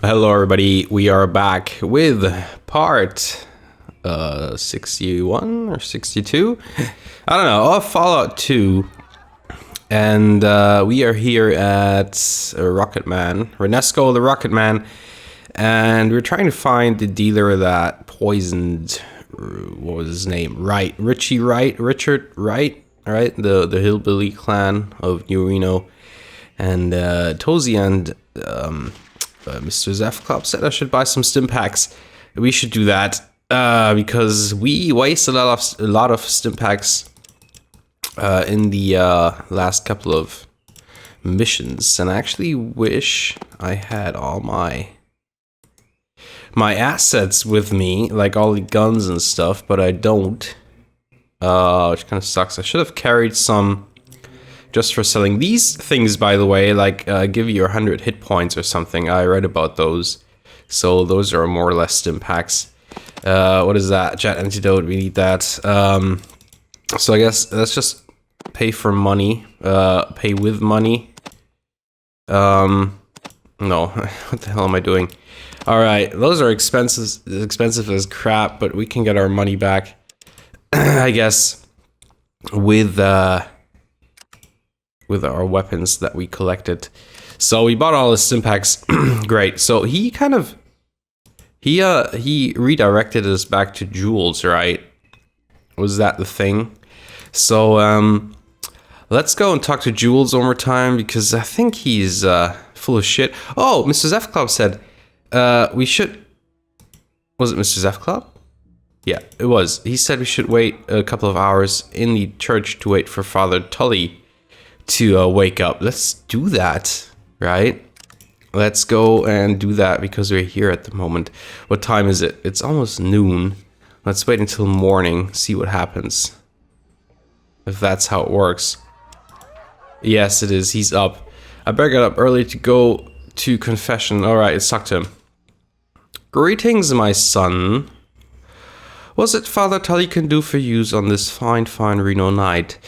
Hello everybody, we are back with part 61 or 62, I don't know, of Fallout 2, and we are here at Rocket Man, Renesco the Rocket Man, and we're trying to find the dealer that poisoned, what was his name, Richard Wright, right, the hillbilly clan of New Reno, and Tozy and Mr. Zefklop said I should buy some stim packs. We should do that because we wasted a lot of stim packs in the last couple of missions, and I actually wish I had all my assets with me, like all the guns and stuff, but I don't, which kind of sucks. I should have carried some just for selling these things, by the way, like give you 100 hit points or something. I read about those. So those are more or less stim packs. What is that? Jet antidote, we need that. So I guess let's just pay for money. Pay with money. No, what the hell am I doing? Alright, those are expensive as crap, but we can get our money back, I guess, with our weapons that we collected. So we bought all the stim packs. Great. So he redirected us back to Jules, right? Was that the thing? So let's go and talk to Jules one more time, because I think he's full of shit. Oh, Mr. Zefklop said we should... Was it Mr. Zefklop? Yeah, it was. He said we should wait a couple of hours in the church to wait for Father Tully to wake up. Let's do that, right? Let's go and do that because we're here at the moment. What time is it? It's almost noon. Let's wait until morning, see what happens. If that's how it works. Yes, it is. He's up. I better get up early to go to confession. Alright, let's talk to him. Greetings, my son. What's it Father Tully can do for you on this fine Reno night?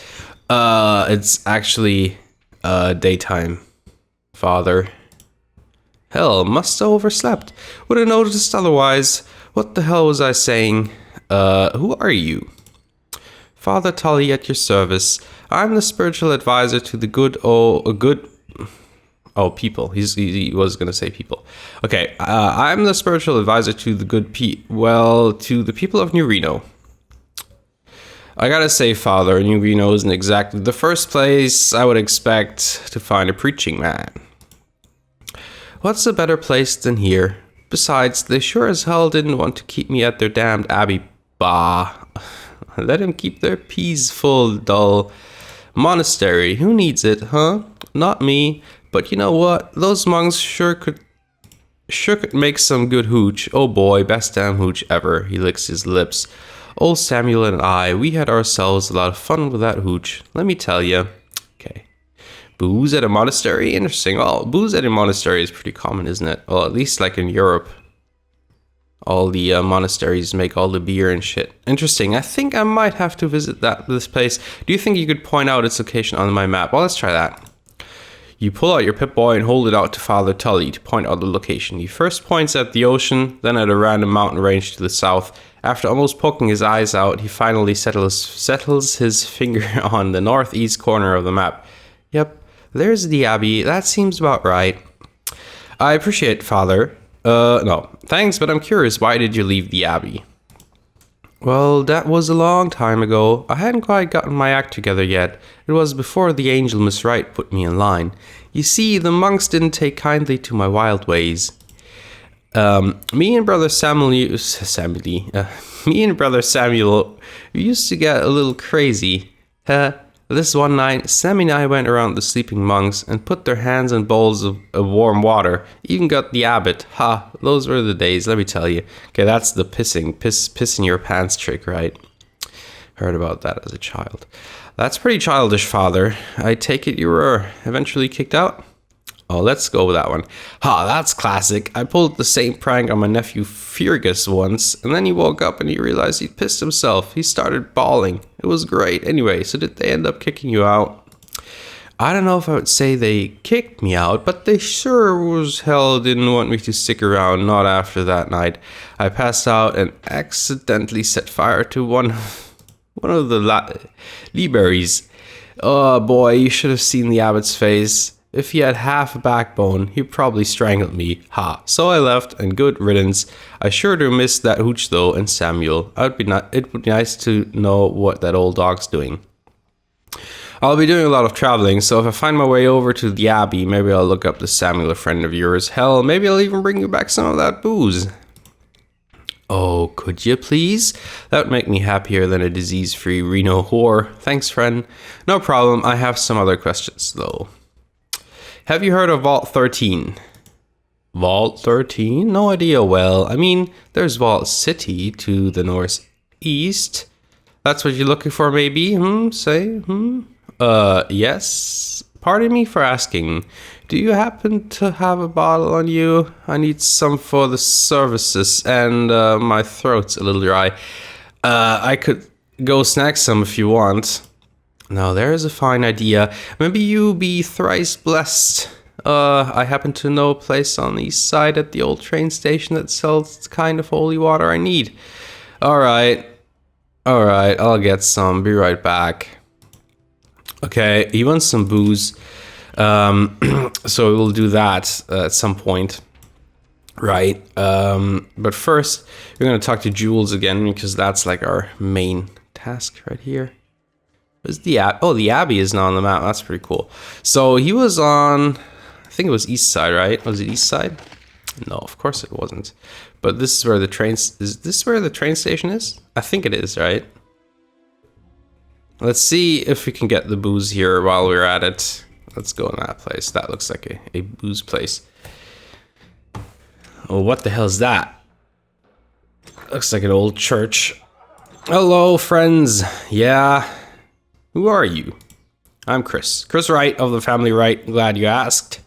It's actually, daytime, Father. Hell, must have overslept. Would have noticed otherwise. What the hell was I saying? Who are you? Father Tully at your service. I'm the spiritual advisor to the people. He was gonna say people. Okay, I'm the spiritual advisor to the to the people of New Reno. I gotta say, Father, New Reno isn't exactly the first place I would expect to find a preaching man. What's a better place than here? Besides, they sure as hell didn't want to keep me at their damned abbey. Bah. Let them keep their peaceful, dull monastery. Who needs it, huh? Not me. But you know what? Those monks sure could make some good hooch. Oh boy, best damn hooch ever. He licks his lips. Old Samuel and I, we had ourselves a lot of fun with that hooch, let me tell you. Okay. Booze at a monastery? Interesting. Well, booze at a monastery is pretty common, isn't it? Well, at least like in Europe. All the monasteries make all the beer and shit. Interesting. I think I might have to visit this place. Do you think you could point out its location on my map? Well, let's try that. You pull out your Pip-Boy and hold it out to Father Tully to point out the location. He first points at the ocean, then at a random mountain range to the south. After almost poking his eyes out, he finally settles his finger on the northeast corner of the map. Yep, there's the abbey. That seems about right. I appreciate it, Father. No, thanks, but I'm curious, why did you leave the abbey? Well, that was a long time ago. I hadn't quite gotten my act together yet. It was before the angel Miss Wright put me in line. You see, the monks didn't take kindly to my wild ways. Me and brother Samuel used to get a little crazy. This one night, Sammy and I went around the sleeping monks and put their hands in bowls of warm water. Even got the abbot. Ha, those were the days, let me tell you. Okay, that's the pissing your pants trick, right? Heard about that as a child. That's pretty childish, Father. I take it you were eventually kicked out? Oh, let's go with that one. Ha, that's classic. I pulled the same prank on my nephew Fergus once, and then he woke up and he realized he'd pissed himself. He started bawling. It was great. Anyway, so did they end up kicking you out? I don't know if I would say they kicked me out, but they sure was hell didn't want me to stick around, not after that night. I passed out and accidentally set fire to one of the Leeberries. Oh boy, you should have seen the abbot's face. If he had half a backbone, he probably strangled me. Ha. So I left, and good riddance. I sure do miss that hooch though, and Samuel. It would be nice to know what that old dog's doing. I'll be doing a lot of traveling, so if I find my way over to the Abbey, maybe I'll look up the Samuel, a friend of yours. Hell, maybe I'll even bring you back some of that booze. Oh, could you please? That would make me happier than a disease-free Reno whore. Thanks, friend. No problem, I have some other questions, though. Have you heard of Vault 13? Vault 13? No idea. Well, I mean, there's Vault City to the northeast. That's what you're looking for, maybe? Yes. Pardon me for asking. Do you happen to have a bottle on you? I need some for the services, and my throat's a little dry. I could go snag some if you want. Now, there's a fine idea. Maybe you be thrice blessed. I happen to know a place on the east side at the old train station that sells the kind of holy water I need. Alright, I'll get some. Be right back. Okay, he wants some booze. So we'll do that at some point. Right. But first, we're going to talk to Jules again, because that's like our main task right here. Where's the Abbey? Oh, the Abbey is now on the map. That's pretty cool. So he was on, I think it was east side, right? Was it east side? No, of course it wasn't. But this is where the is this where the train station is? I think it is, right? Let's see if we can get the booze here while we're at it. Let's go in that place. That looks like a booze place. Oh, what the hell is that? Looks like an old church. Hello, friends. Yeah. Who are you? I'm Chris. Chris Wright of the Family Wright. Glad you asked.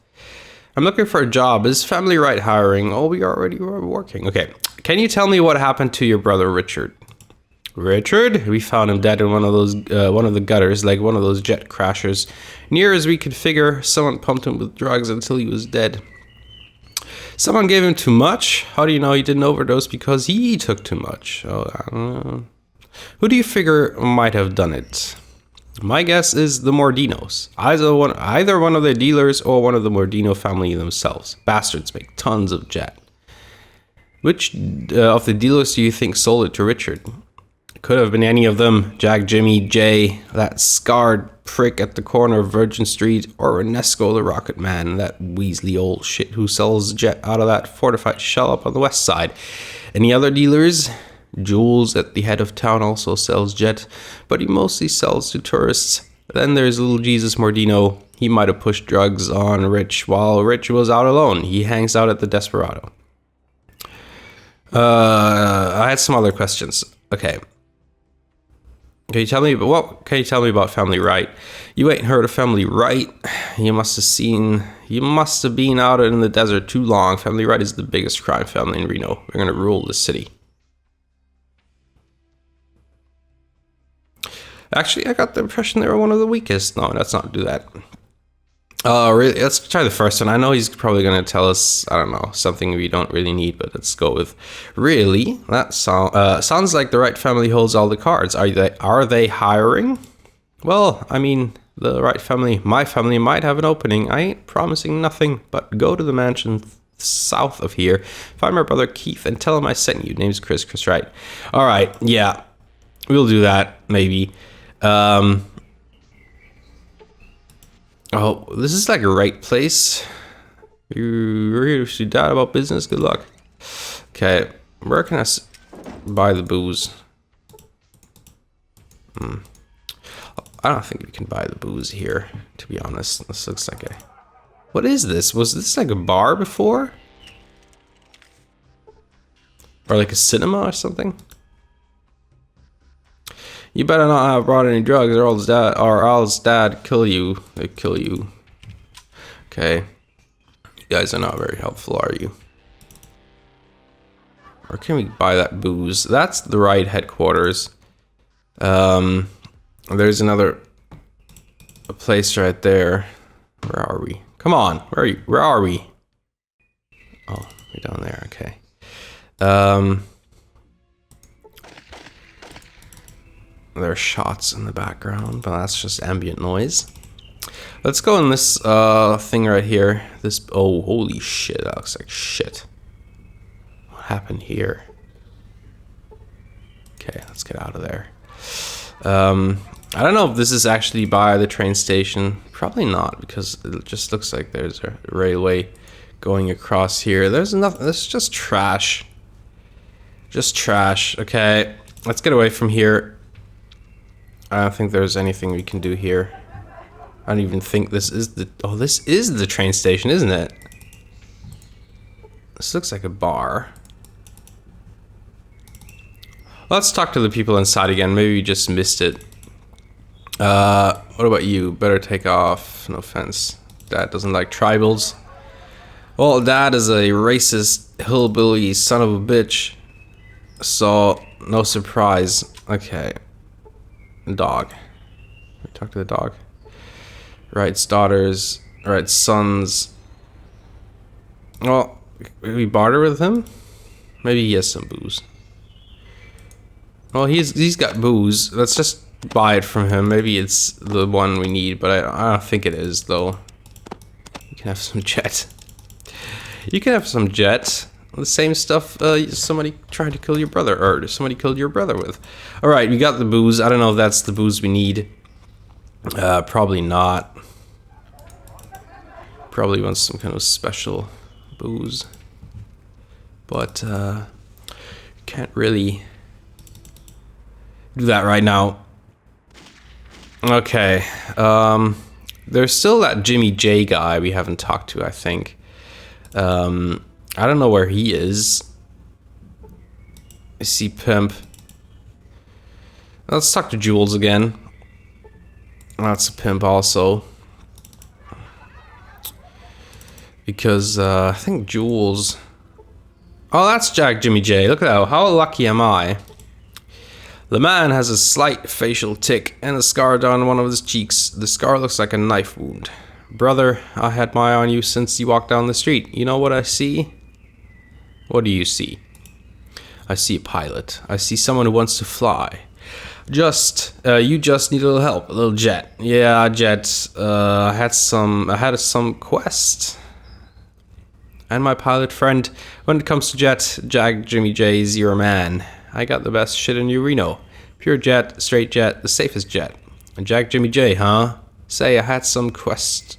I'm looking for a job. Is Family Wright hiring? Oh, we already were working. Okay. Can you tell me what happened to your brother Richard? Richard? We found him dead in one of the gutters, like one of those jet crashers. Near as we could figure, someone pumped him with drugs until he was dead. Someone gave him too much? How do you know he didn't overdose because he took too much? Oh, I don't know. Who do you figure might have done it? My guess is the Mordinos. Either one of the dealers or one of the Mordino family themselves. Bastards make tons of jet. Which of the dealers do you think sold it to Richard? Could have been any of them. Jack, Jimmy, Jay, that scarred prick at the corner of Virgin Street, or Renesco the Rocket Man, that Weasley old shit who sells jet out of that fortified shell up on the west side. Any other dealers? Jules at the head of town also sells jet, but he mostly sells to tourists. Then there's little Jesus Mordino. He might have pushed drugs on Rich while Rich was out alone. He hangs out at the Desperado. I had some other questions. Okay. Can you tell me about Family Wright? You ain't heard of Family Wright. You must have been out in the desert too long. Family Wright is the biggest crime family in Reno. We're gonna rule the city. Actually, I got the impression they were one of the weakest. No, let's not do that. Really? Let's try the first one. I know he's probably going to tell us, I don't know, something we don't really need, but let's go with really. That sounds like the Wright family holds all the cards. Are they hiring? Well, I mean, the Wright family, my family might have an opening. I ain't promising nothing, but go to the mansion south of here, find my brother Keith, and tell him I sent you. Name's Chris Wright. All right, yeah, we'll do that maybe. Oh, this is like a right place. You're here to doubt about business. Good luck. Okay, where can I buy the booze? I don't think we can buy the booze here, to be honest. This looks like a... What is this? Was this like a bar before? Or like a cinema or something? You better not have brought any drugs or Al's dad kill you. They kill you. Okay. You guys are not very helpful, are you? Or can we buy that booze? That's the right headquarters. There's another a place right there. Where are we? Come on, where are you? Where are we? Oh, we're down there. Okay. There are shots in the background, but that's just ambient noise. Let's go in this thing right here. This, oh, holy shit, that looks like shit. What happened here? Okay, let's get out of there. I don't know if this is actually by the train station. Probably not, because it just looks like there's a railway going across here. There's nothing, there's just trash. Just trash. Okay, let's get away from here. I don't think there's anything we can do here. I don't even think this is the... Oh, this is the train station, isn't it? This looks like a bar. Let's talk to the people inside again. Maybe we just missed it. What about you? Better take off. No offense. Dad doesn't like tribals. Well, Dad is a racist hillbilly son of a bitch. So, no surprise. Okay. Dog. Talk to the dog. Wright's daughters. Wright's sons. Well, we barter with him? Maybe he has some booze. Well, he's got booze. Let's just buy it from him. Maybe it's the one we need, but I don't think it is, though. You can have some jet. You can have some jet. The same stuff somebody tried to kill your brother, or somebody killed your brother with. Alright, we got the booze. I don't know if that's the booze we need. Probably not. Probably wants some kind of special booze. But, can't really do that right now. Okay, there's still that Jimmy J guy we haven't talked to, I think. I don't know where he is. I see Pimp. Let's talk to Jules again. That's a Pimp also. Because, I think Jules... Oh, that's Jack Jimmy J. Look at that. How lucky am I? The man has a slight facial tick and a scar down one of his cheeks. The scar looks like a knife wound. Brother, I had my eye on you since you walked down the street. You know what I see? What do you see? I see a pilot. I see someone who wants to fly. You just need a little help, a little jet. Yeah, jet. I had some quest. And my pilot friend, when it comes to jet, Jack Jimmy J's your man. I got the best shit in New Reno. Pure jet, straight jet, the safest jet. And Jack Jimmy J, huh? Say I had some quest.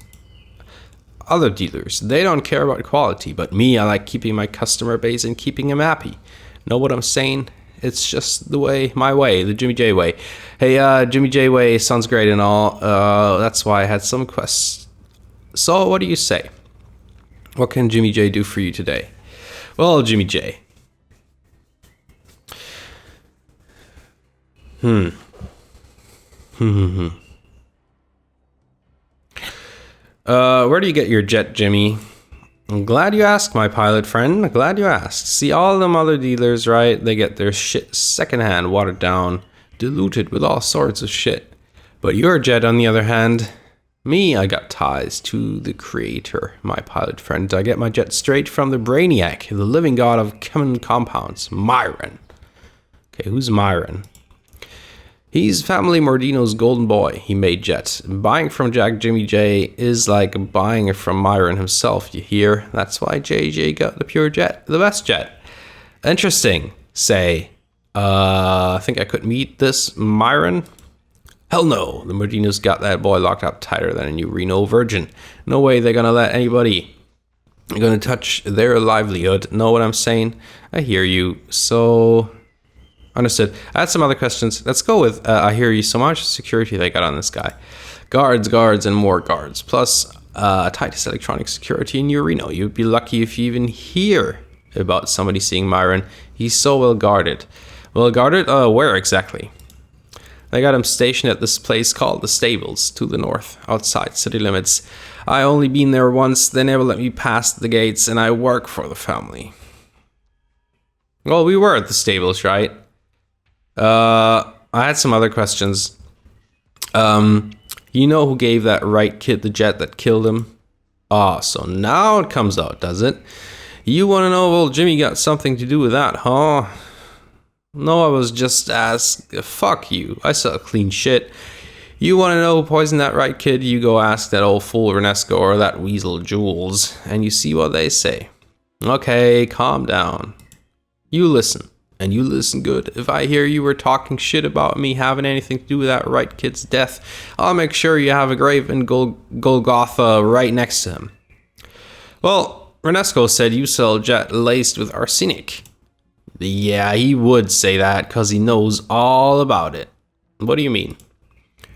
Other dealers, they don't care about quality, but me, I like keeping my customer base and keeping him happy. Know what I'm saying? It's just the way, my way, the Jimmy J way. Hey, Jimmy J way sounds great and all. That's why I had some quests. So, what do you say? What can Jimmy J do for you today? Well, Jimmy J. Where do you get your jet, Jimmy? I'm glad you asked, my pilot friend. Glad you asked. See, all them other dealers, right? They get their shit secondhand, watered down, diluted with all sorts of shit. But your jet, on the other hand, me, I got ties to the creator, my pilot friend. I get my jet straight from the brainiac, the living god of common compounds, Myron. Okay, who's Myron? He's Family Mordino's golden boy. He made jet. Buying from Jack Jimmy J is like buying from Myron himself, you hear? That's why JJ got the pure jet, the best jet. Interesting, say. I think I could meet this Myron? Hell no, the Mordinos got that boy locked up tighter than a new Reno virgin. No way they're gonna let anybody gonna touch their livelihood. Know what I'm saying? I hear you. So... Understood. I had some other questions. Let's go with, I hear you so much. Security they got on this guy. Guards, and more guards. Plus, tightest electronic security in New Reno. You'd be lucky if you even hear about somebody seeing Myron. He's so well guarded. Well guarded? Where exactly? They got him stationed at this place called the Stables, to the north, outside city limits. I only been there once. They never let me past the gates, and I work for the family. Well, we were at the Stables, right? I had some other questions. You know who gave that right kid the jet that killed him? Ah, so now it comes out, does it? You want to know if old Jimmy got something to do with that, huh? No, I was just fuck you. I sell clean shit. You want to know who poisoned that right kid? You go ask that old fool Renesco or that weasel Jules, and you see what they say. Okay, calm down. You listen, and you listen good. If I hear you were talking shit about me having anything to do with that right kid's death, I'll make sure you have a grave in Golgotha right next to him. Well, Renesco said you sell jet laced with arsenic. Yeah, he would say that because he knows all about it. What do you mean?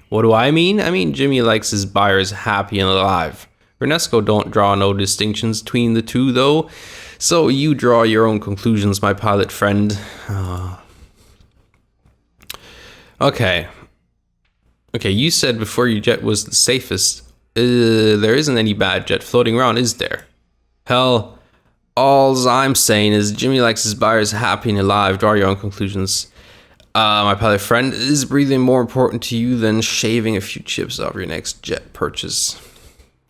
What do I mean? I mean Jimmy likes his buyers happy and alive. Renesco don't draw no distinctions between the two though, so you draw your own conclusions, my pilot friend. Okay, you said before your jet was the safest. There isn't any bad jet floating around, is there? Hell, all I'm saying is Jimmy likes his buyers happy and alive. Draw your own conclusions. My pilot friend, is breathing more important to you than shaving a few chips off your next jet purchase?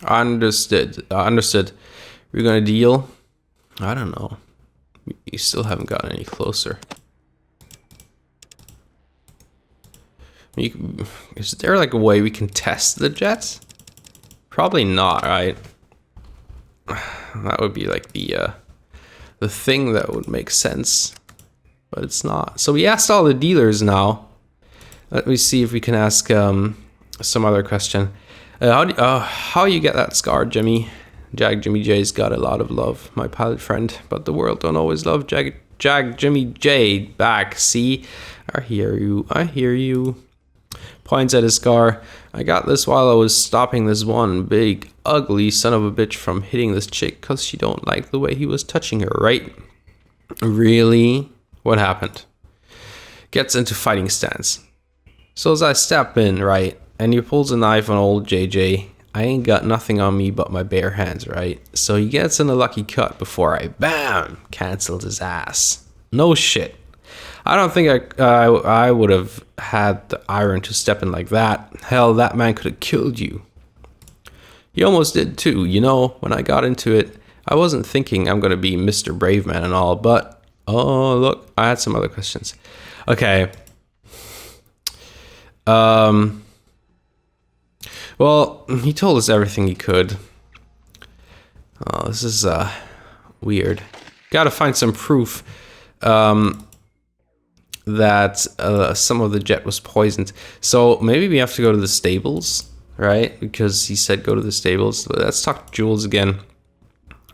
Understood. We're gonna deal? I don't know. You still haven't gotten any closer. Is there like a way we can test the jets? Probably not, right? That would be like the thing that would make sense, but it's not. So we asked all the dealers now. Let me see if we can ask some other question. How you get that scar, Jimmy? Jimmy J's got a lot of love, my pilot friend, but the world don't always love Jimmy J back. See, I hear you. Points at his scar. I got this while I was stopping this one big ugly son of a bitch from hitting this chick because she don't like the way he was touching her, right? Really? What happened? Gets into fighting stance. So as I step in, right, and he pulls a knife on old JJ, I ain't got nothing on me but my bare hands, right? So he gets in a lucky cut before I, bam, canceled his ass. No shit. I don't think I would have had the iron to step in like that. Hell, that man could have killed you. He almost did too, you know, when I got into it. I wasn't thinking I'm going to be Mr. Brave Man and all, but, oh, look, I had some other questions. Okay. Well, he told us everything he could. Oh, this is, weird. Gotta find some proof, that some of the jet was poisoned. So maybe we have to go to the stables, right? Because he said go to the stables. Let's talk to Jules again,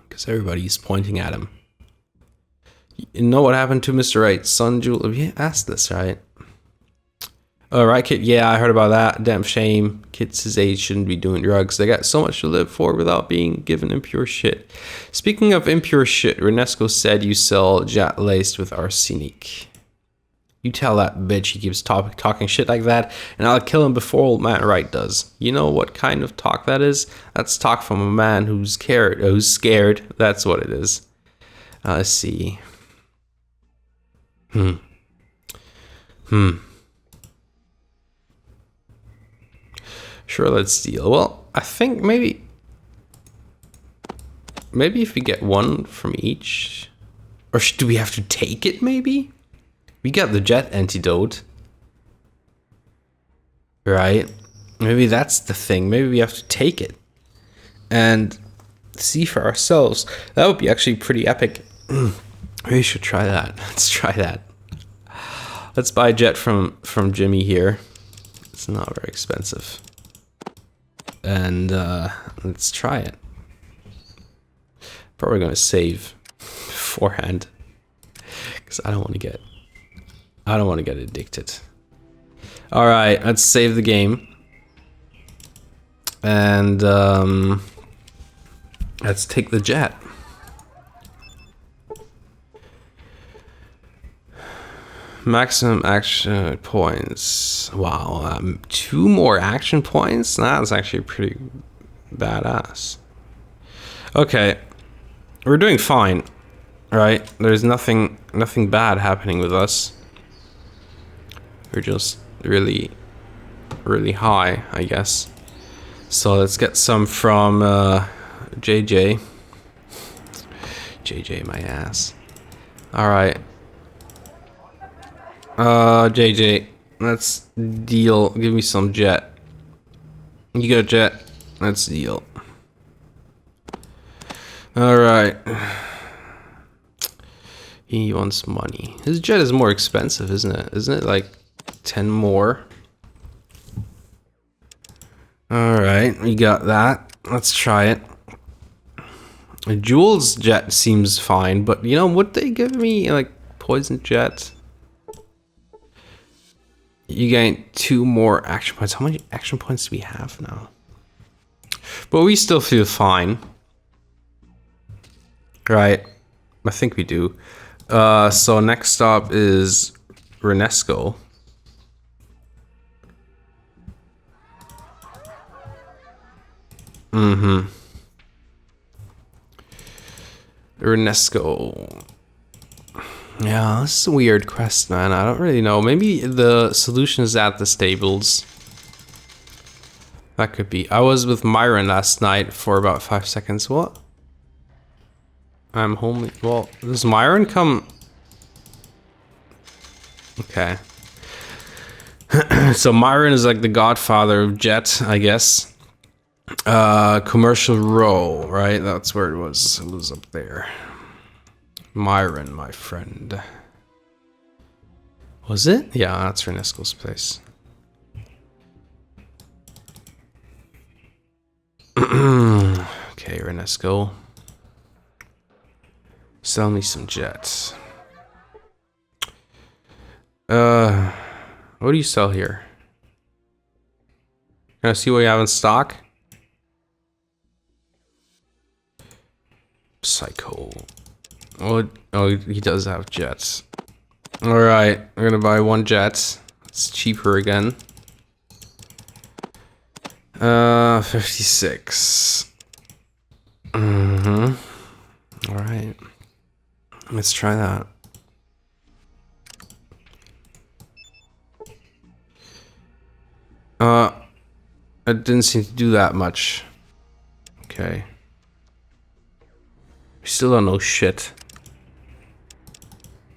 because everybody's pointing at him. You know what happened to Mr. Wright's son, Jules? We asked this, right? All right, kid. Yeah, I heard about that. Damn shame. Kids his age shouldn't be doing drugs. They got so much to live for without being given impure shit. Speaking of impure shit, Renesco said you sell jet laced with arsenic. You tell that bitch he keeps talking shit like that, and I'll kill him before old man Wright does. You know what kind of talk that is? That's talk from a man who's scared. That's what it is. Let's see. Sure, let's deal. Well, I think maybe if we get one from each, or do we have to take it? Maybe. We got the jet antidote, right? Maybe that's the thing. Maybe we have to take it and see for ourselves. That would be actually pretty epic. We should try that. Let's try that. Let's buy a jet from Jimmy here. It's not very expensive. And let's try it. Probably gonna save beforehand because I don't want to get addicted. All right, let's save the game. And let's take the jet. Maximum action points. Wow, 2 more action points? That's actually pretty badass. Okay, we're doing fine, right? There's nothing bad happening with us. We're just really high, I guess. So let's get some from JJ. JJ, my ass. All right. JJ, let's deal. Give me some jet. You got jet. Let's deal. All right. He wants money. His jet is more expensive, isn't it? Isn't it like 10 more? All right, we got that. Let's try it. Jules jet seems fine, but you know, would they give me like poison jet? You gain 2 more action points. How many action points do we have now? But we still feel fine. Right. I think we do. So next stop is Renesco. Renesco. Yeah, this is a weird quest, man. I don't really know. Maybe the solution is at the stables. That could be. I was with Myron last night for about 5 seconds. What? I'm homely. Well, does Myron come? Okay. So Myron is like the godfather of Jet, I guess. Commercial Row, right? That's where it was. It was up there. Myron, my friend. Was it? Yeah, that's Renesco's place. Okay, Renesco. Sell me some jets. What do you sell here? Can I see what you have in stock? Psycho. Oh, he does have jets. Alright, we're gonna buy 1 jet. It's cheaper again. 56. Alright. Let's try that. It didn't seem to do that much. Okay. We still don't know shit.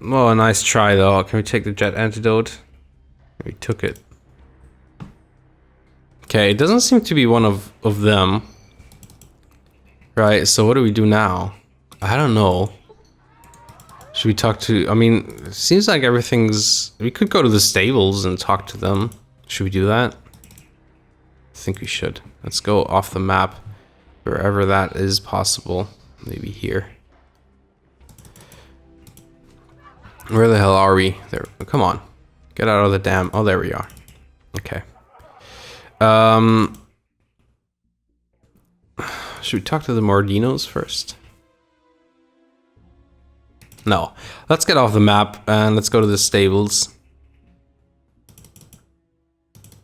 Oh, a nice try though. Can we take the jet antidote? We took it. Okay, it doesn't seem to be one of them. Right, so what do we do now? I don't know. Should we talk to... I mean, it seems like everything's... We could go to the stables and talk to them. Should we do that? I think we should. Let's go off the map. Wherever that is possible. Maybe here. Where the hell are we? There. Come on. Get out of the dam. Oh, there we are. Okay. Should we talk to the Mordinos first? No. Let's get off the map and let's go to the stables.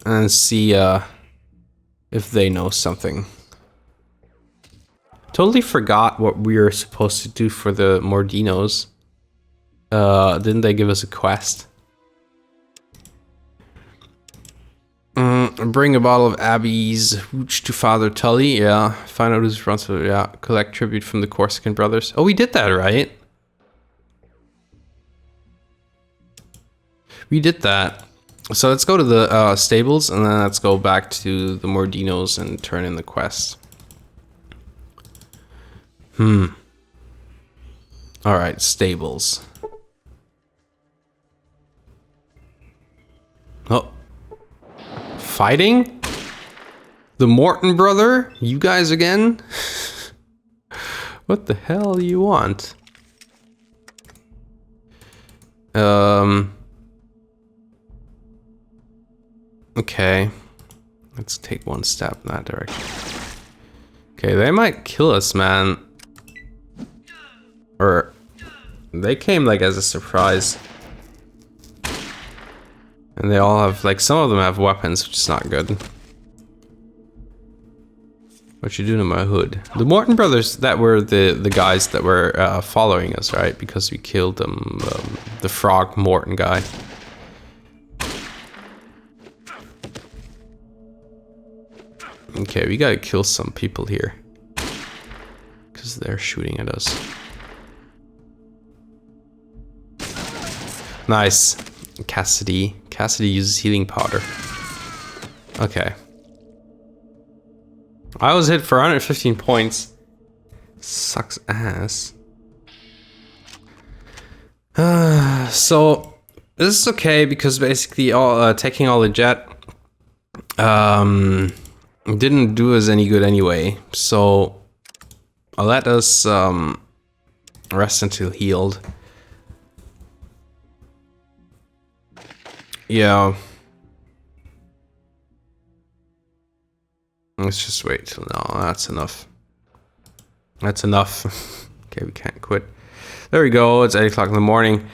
And see if they know something. Totally forgot what we were supposed to do for the Mordinos. Didn't they give us a quest? Bring a bottle of Abby's hooch to Father Tully. Yeah. Find out who's responsible. Yeah. Collect tribute from the Corsican brothers. Oh, we did that, right? We did that. So let's go to the stables and then let's go back to the Mordinos and turn in the quest. Alright, stables. Oh. Fighting? The Morton brother? You guys again? What the hell do you want? Okay. Let's take one step in that direction. Okay, they might kill us, man. Or they came like as a surprise. And they all have, like, some of them have weapons, which is not good. What you doing in my hood? The Morton brothers, that were the guys that were following us, right? Because we killed them, the Frog Morton guy. Okay, we gotta kill some people here. Because they're shooting at us. Nice. Cassidy. Cassidy uses healing powder. Okay. I was hit for 115 points. Sucks ass. So this is okay because basically taking all the jet didn't do us any good anyway. So I'll let us rest until healed. Yeah. Let's just wait till no, that's enough. That's enough. Okay, we can't quit. There we go, it's 8 o'clock in the morning.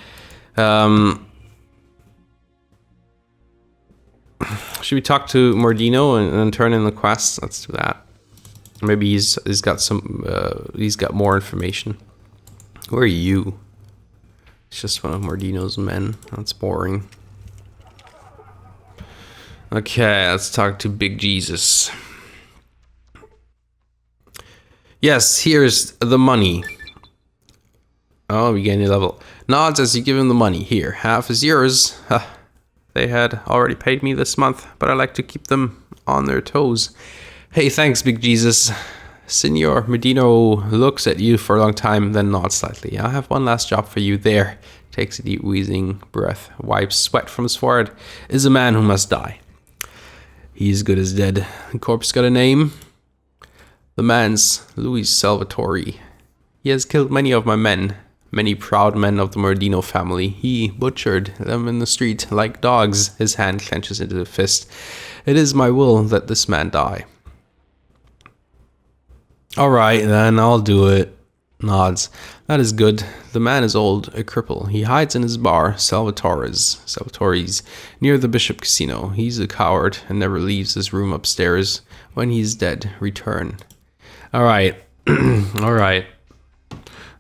Should we talk to Mordino and turn in the quest? Let's do that. Maybe he's got some he's got more information. Who are you? It's just one of Mordino's men. That's boring. Okay, let's talk to Big Jesus. Yes, here's the money. Oh, we gain a level. Nods as you give him the money. Here, half is yours. They had already paid me this month, but I like to keep them on their toes. Hey, thanks, Big Jesus. Senor Medino looks at you for a long time, then nods slightly. I have one last job for you there. Takes a deep wheezing breath, wipes sweat from his forehead. Is a man who must die. He's good as dead. The corpse got a name. The man's Luis Salvatore. He has killed many of my men, many proud men of the Mordino family. He butchered them in the street like dogs. His hand clenches into a fist. It is my will that this man die. Alright, then I'll do it. Nods. That is good. The man is old, a cripple. He hides in his bar, Salvatore's, near the Bishop Casino. He's a coward and never leaves his room upstairs. When he's dead, return. Alright. Alright.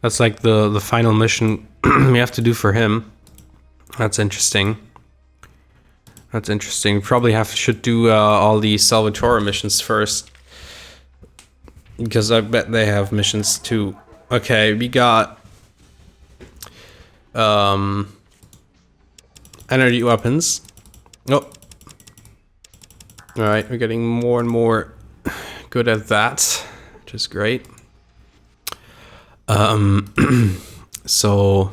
That's like the final mission we have to do for him. That's interesting. That's interesting. Probably should do all the Salvatore missions first. Because I bet they have missions too. Okay, we got energy weapons. Oh. Alright, we're getting more and more good at that, which is great. So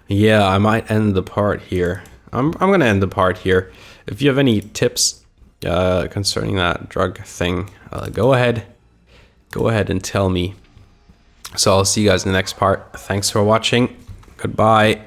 yeah, I might end the part here. I'm gonna end the part here. If you have any tips concerning that drug thing, go ahead and tell me. So I'll see you guys in the next part. Thanks for watching. Goodbye.